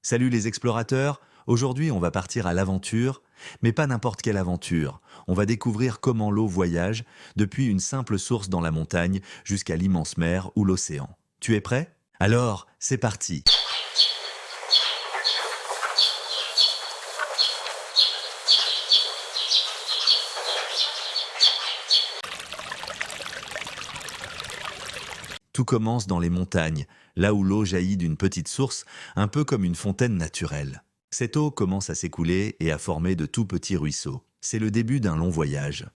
Salut les explorateurs, aujourd'hui on va partir à l'aventure, mais pas n'importe quelle aventure. On va découvrir comment l'eau voyage depuis une simple source dans la montagne jusqu'à l'immense mer ou l'océan. Tu es prêt? Alors, c'est parti! Tout commence dans les montagnes, là où l'eau jaillit d'une petite source, un peu comme une fontaine naturelle. Cette eau commence à s'écouler et à former de tout petits ruisseaux. C'est le début d'un long voyage.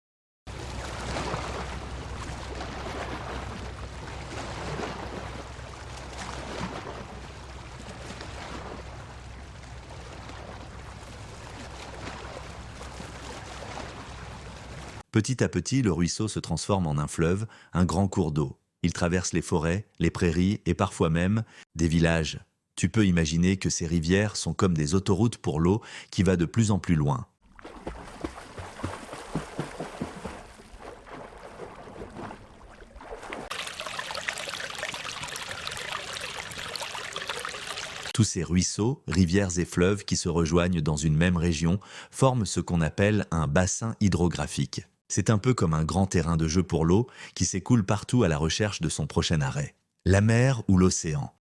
Petit à petit, le ruisseau se transforme en un fleuve, un grand cours d'eau. Il traverse les forêts, les prairies et parfois même des villages. Tu peux imaginer que ces rivières sont comme des autoroutes pour l'eau qui va de plus en plus loin. Tous ces ruisseaux, rivières et fleuves qui se rejoignent dans une même région forment ce qu'on appelle un bassin hydrographique. C'est un peu comme un grand terrain de jeu pour l'eau qui s'écoule partout à la recherche de son prochain arrêt. La mer ou l'océan.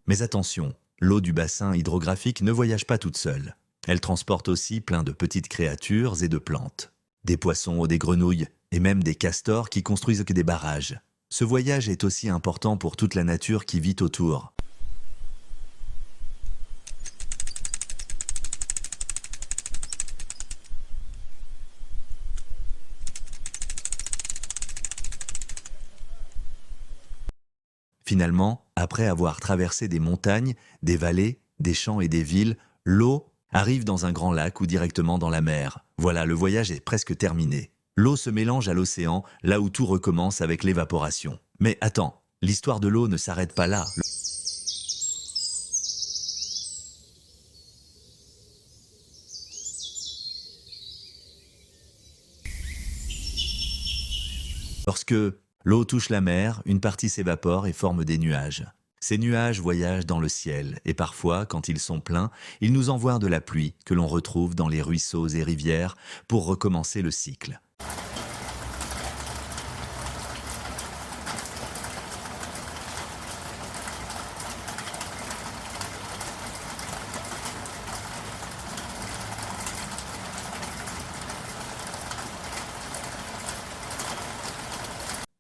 Mais attention, l'eau du bassin hydrographique ne voyage pas toute seule. Elle transporte aussi plein de petites créatures et de plantes. Des poissons ou des grenouilles, et même des castors qui construisent des barrages. Ce voyage est aussi important pour toute la nature qui vit autour. Finalement, après avoir traversé des montagnes, des vallées, des champs et des villes, l'eau arrive dans un grand lac ou directement dans la mer. Voilà, le voyage est presque terminé. L'eau se mélange à l'océan, là où tout recommence avec l'évaporation. Mais attends, l'histoire de l'eau ne s'arrête pas là. Lorsque l'eau touche la mer, une partie s'évapore et forme des nuages. Ces nuages voyagent dans le ciel et parfois, quand ils sont pleins, ils nous envoient de la pluie que l'on retrouve dans les ruisseaux et rivières pour recommencer le cycle.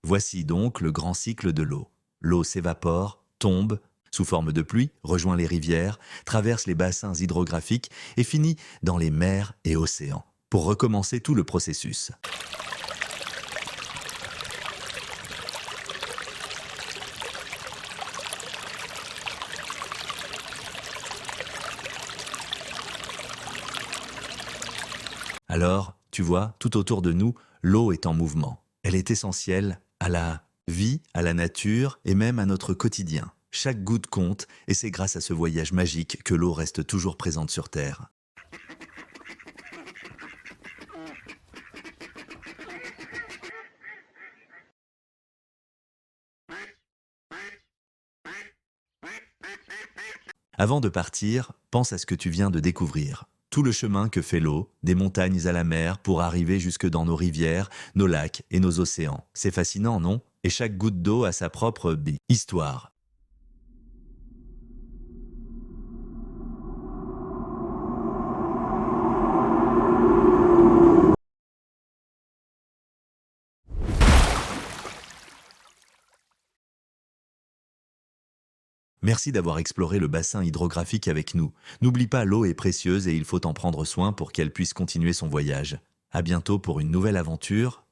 Voici donc le grand cycle de l'eau. L'eau s'évapore, tombe, sous forme de pluie, rejoint les rivières, traverse les bassins hydrographiques et finit dans les mers et océans, pour recommencer tout le processus. Alors, tu vois, tout autour de nous, l'eau est en mouvement. Elle est essentielle à la vie, à la nature et même à notre quotidien. Chaque goutte compte et c'est grâce à ce voyage magique que l'eau reste toujours présente sur Terre. Avant de partir, pense à ce que tu viens de découvrir. Tout le chemin que fait l'eau, des montagnes à la mer, pour arriver jusque dans nos rivières, nos lacs et nos océans. C'est fascinant, non? Et chaque goutte d'eau a sa propre histoire. Merci d'avoir exploré le bassin hydrographique avec nous. N'oublie pas, l'eau est précieuse et il faut en prendre soin pour qu'elle puisse continuer son voyage. À bientôt pour une nouvelle aventure